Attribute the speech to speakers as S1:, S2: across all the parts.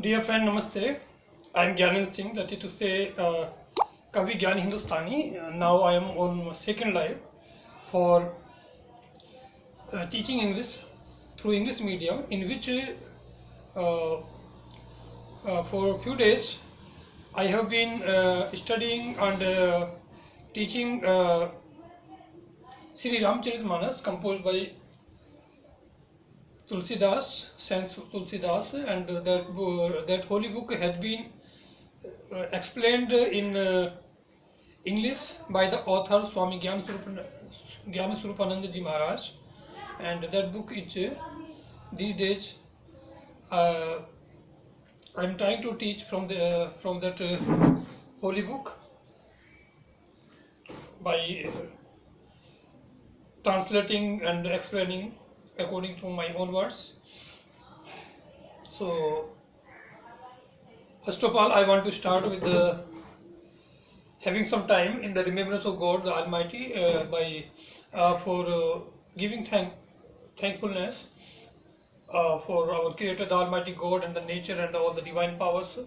S1: Dear friend, Namaste. I am Gyanin Singh, that is to say, Kavi Gyan Hindustani. Now I am on second live for teaching English through English medium, in which for a few days I have been studying and teaching Sri Ramcharitmanas, composed by Tulsidas, Saint Tulsidas, and that holy book has been explained in English by the author Swami Gyanaswarupananda Ji Maharaj, and that book is these days uh, I am trying to teach from that holy book by translating and explaining according to my own words. So first of all, I want to start with having some time in the remembrance of God the Almighty by for giving thankfulness for our Creator, the Almighty God, and the nature and all the divine powers,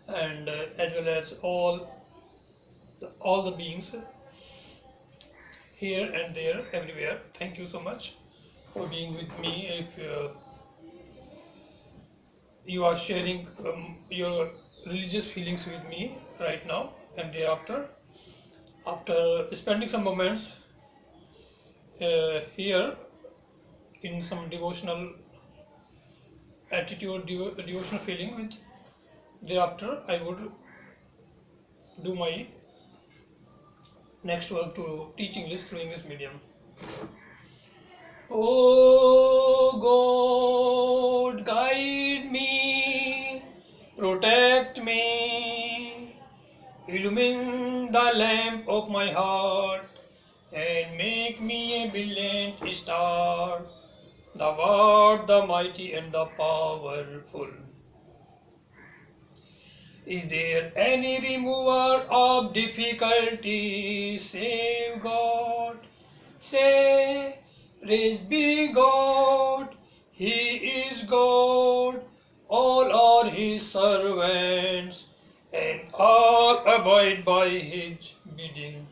S1: and as well as all the beings here and there, everywhere. Thank you so much for being with me. If you are sharing your religious feelings with me right now and thereafter, after spending some moments here in some devotional attitude, devotional feeling, with thereafter I would do my next work to teach English through English medium. Oh God, guide me, protect me, illumine the lamp of my heart, and make me a brilliant star, the word, the mighty and the powerful. Is there any remover of difficulty save God? Say, praise be God, He is God, all are His servants, and all abide by His bidding.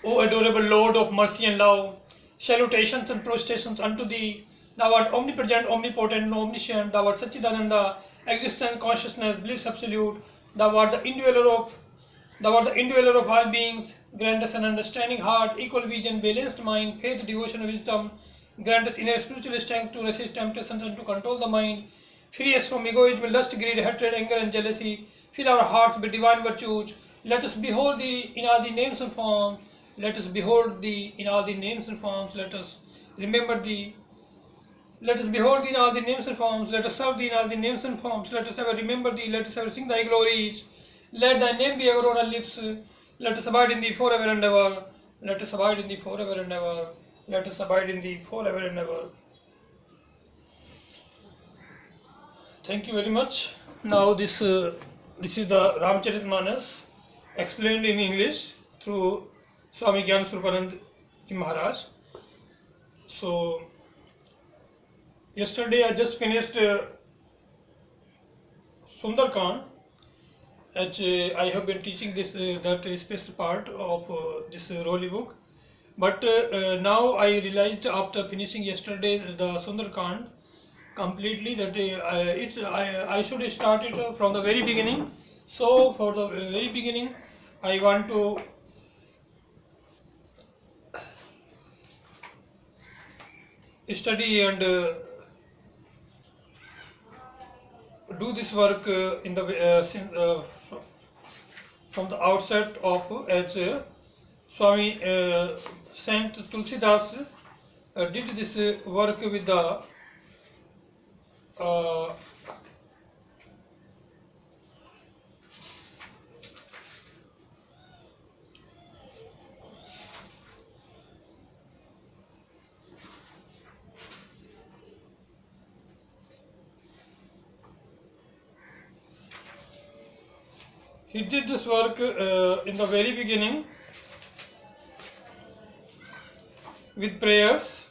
S1: O adorable Lord of mercy and love, salutations and prostrations unto Thee. Thou art omnipresent, omnipotent, and omniscient. Thou art Satchidananda, existence, consciousness, bliss absolute. Thou art the indweller of all beings. Grant us an understanding heart, equal vision, balanced mind, faith, devotion, wisdom. Grant us inner spiritual strength to resist temptations and to control the mind. Free us from egoism, lust, greed, hatred, anger, and jealousy. Fill our hearts with divine virtues. Let us behold Thee in all the names and forms. Let us behold Thee in all the names and forms. Let us remember Thee. Let us behold Thee in all the names and forms. Let us serve Thee in all the names and forms. Let us ever remember Thee. Let us ever sing Thy glories. Let Thy name be ever on our lips. Let us abide in Thee forever and ever. Let us abide in Thee forever and ever. Let us abide in Thee forever and ever. Thank you very much. Now this is the Ramcharitmanas explained in English through Swami Gyanaswarupananda Ji Maharaj. So yesterday I just finished Sundarkand. As I have been teaching this that special part of this holy book, but now I realized after finishing yesterday the Sundarkand completely that I should start it from the very beginning. So for the very beginning, I want to study and do this work in the from the outset of as Swami Saint Tulsidas did this work with the uh, he did this work in the very beginning with prayers,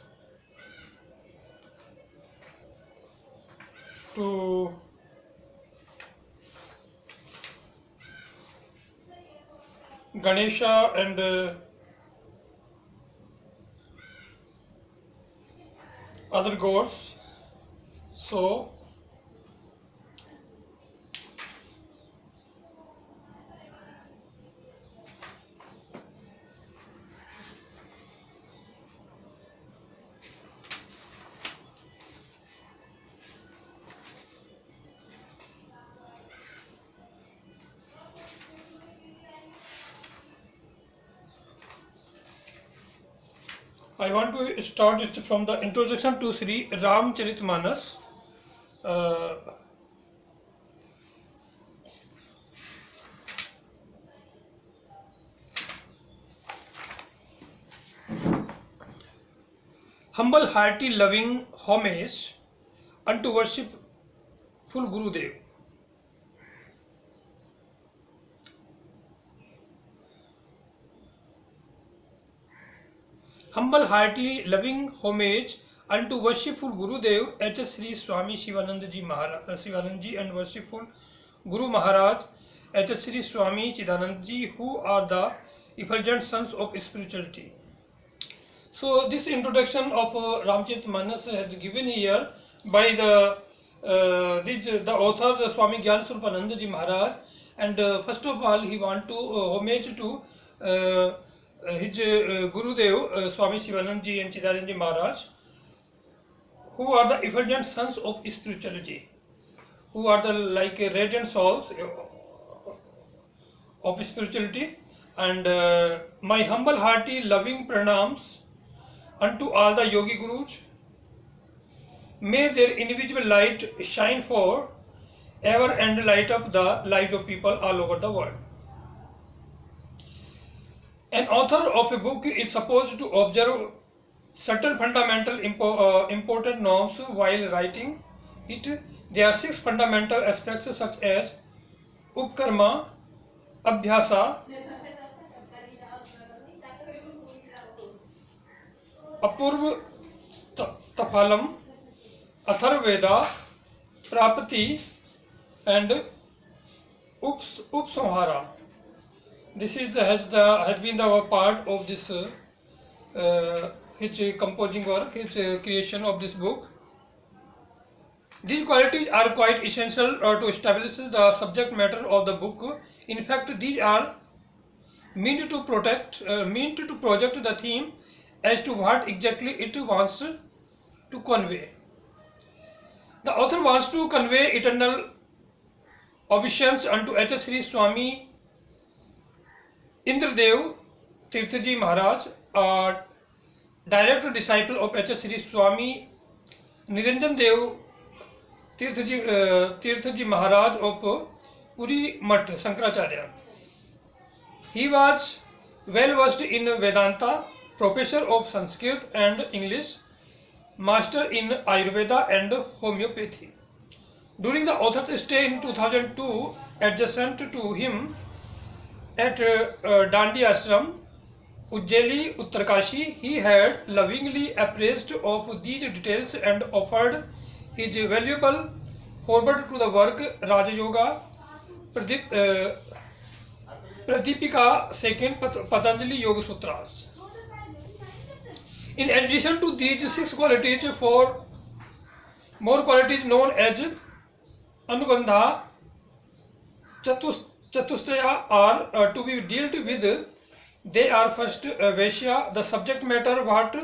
S1: to Ganesha and other gods. So I want to start it from the introduction to Sri Ramcharitmanas. Uh, Humble, hearty, loving homage unto worshipful Gurudev. Humble, hearty, loving homage unto worshipful Gurudev H.S. Sri Swami Shivanandaji Shivanandaji and worshipful Guru Maharaj H.S. Sri Swami Chidanandaji, who are the effulgent sons of spirituality. So this introduction of Ramcharitmanas is given here by the author the Swami Gyan Swarupanandaji Maharaj, and first of all he want to homage to his Gurudev Swami Shivanandaji and Chidanandaji Maharaj, who are the effulgent sons of spirituality, who are the like radiant souls of spirituality. And my humble, hearty, loving pranams unto all the yogi gurus. May their individual light shine for ever and light up the lives of people all over the world. An author of a book is supposed to observe certain fundamental important norms while writing it. There are 6 fundamental aspects such as upkarma, abhyasa, apurva tapalam, atharveda, prapati, and upsamhara. This is has been the part of this his composing work, his creation of this book. These qualities are quite essential to establish the subject matter of the book. In fact, these are meant to project the theme as to what exactly it wants to convey. The author wants to convey eternal obeisance unto H.S. Sri Swami Indradev Tirthaji Maharaj, a direct disciple of H.S. Sri Swami Niranjan Dev Tirthaji Maharaj of Puri Math, Shankaracharya. He was well versed in Vedanta, professor of Sanskrit and English, master in Ayurveda and homeopathy. During the author's stay in 2002, adjacent to him at Dandi Ashram, Ujjaili, Uttarkashi, he had lovingly appraised of these details and offered his valuable forward to the work Raja Yoga Pradipika second Patanjali Yoga Sutras. In addition to these 6 qualities, 4 more qualities known as Anubandha Chatustaya are to be dealt with. They are first Vaishya, the subject matter what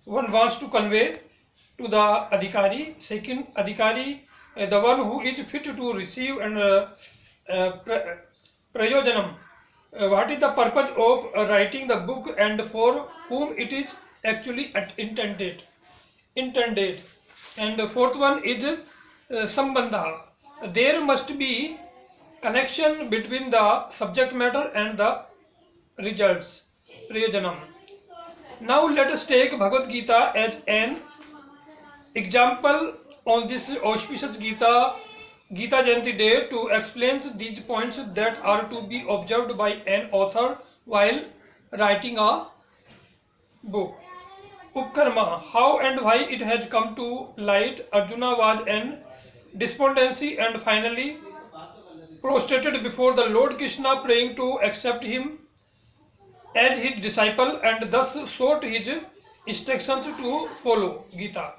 S1: one wants to convey to the Adhikari. Second, Adhikari, the one who is fit to receive, and Prayojanam, what is the purpose of writing the book and for whom it is actually intended. And the fourth one is Sambandha. There must be connection between the subject matter and the results, Prayojanam. Now let us take Bhagavad Gita as an example on this auspicious Gita Jayanti day to explain these points that are to be observed by an author while writing a book. Upkarma, how and why it has come to light. Arjuna was an despondency, and finally prostrated before the Lord Krishna, praying to accept him as his disciple, and thus sought his instructions to follow. Gita.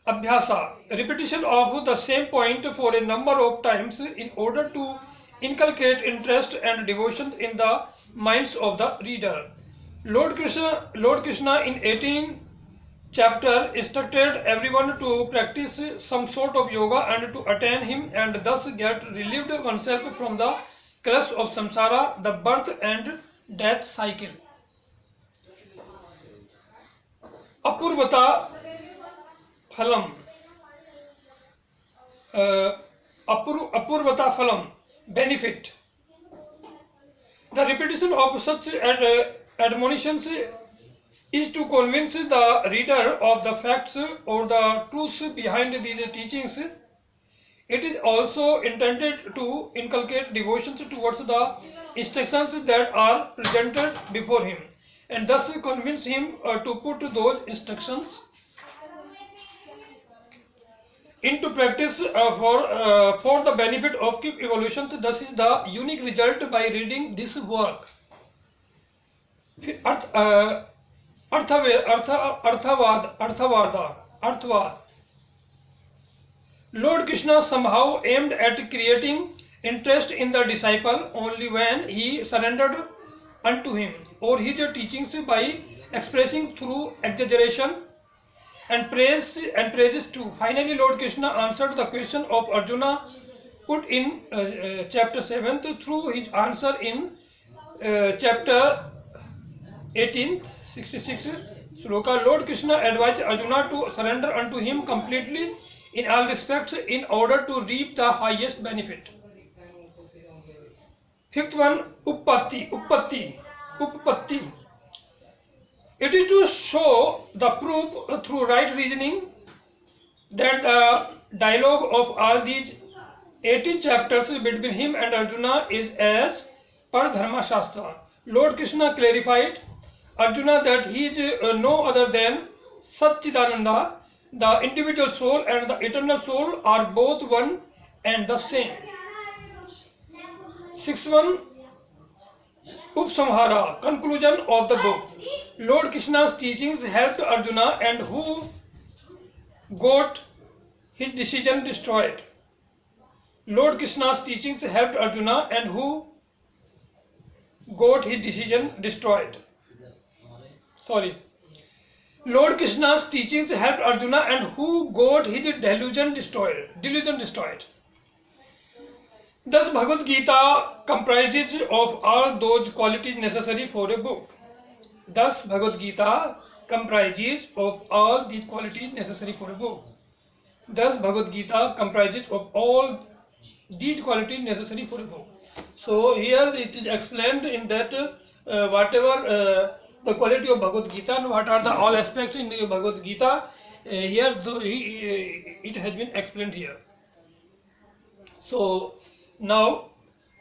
S1: Abhyasa, repetition of the same point for a number of times in order to inculcate interest and devotion in the minds of the reader. Lord Krishna in 18th chapter instructed everyone to practice some sort of yoga and to attain him, and thus get relieved oneself from the curse of samsara, the birth and death cycle. Apurvata phalam, apurvata phalam, benefit. The repetition of such admonitions is to convince the reader of the facts or the truths behind these teachings. It is also intended to inculcate devotions towards the instructions that are presented before him, and thus convince him to put those instructions into practice for the benefit of quick evolution. Thus is the unique result by reading this work. Arthavad. Lord Krishna somehow aimed at creating interest in the disciple only when he surrendered unto him or his teachings by expressing through exaggeration and praises too. Finally, Lord Krishna answered the question of Arjuna put in chapter 7 through his answer in chapter 18th 66 sloka. Lord Krishna advised Arjuna to surrender unto him completely in all respects in order to reap the highest benefit. Fifth one, uppatti. It is to show the proof through right reasoning that the dialogue of all these 18 chapters between him and Arjuna is as per Dharma Shastra. Lord Krishna clarified Arjuna that he is no other than Satchidananda. The individual soul and the eternal soul are both one and the same. 6.1 Upsamhara, conclusion of the book. Lord Krishna's teachings helped Arjuna, and who got his decision destroyed. Lord Krishna's teachings helped Arjuna, and who got his decision destroyed. Lord Krishna's teachings helped Arjuna, and who got his delusion destroyed. Thus, Bhagavad Gita comprises of all those qualities necessary for a book. Thus, Bhagavad Gita comprises of all these qualities necessary for a book. Thus, Bhagavad Gita comprises of all these qualities necessary for a book. So, here it is explained in that whatever the quality of Bhagavad Gita and what are the all aspects in the Bhagavad Gita, here it has been explained here. So, now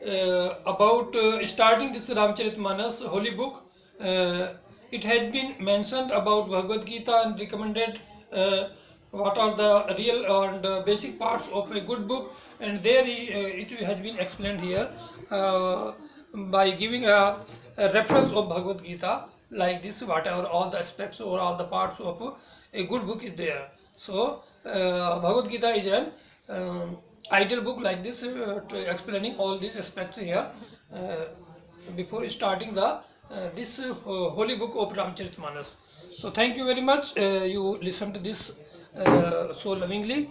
S1: about starting this Ramcharitmanas holy book, it has been mentioned about Bhagavad Gita and recommended what are the real and basic parts of a good book, and there it has been explained here by giving a reference of Bhagavad Gita like this, whatever all the aspects or all the parts of a good book is there. So Bhagavad Gita is an ideal book like this, explaining all these aspects here before starting the this holy book of Ramcharitmanas. So thank you very much. You listened to this so lovingly.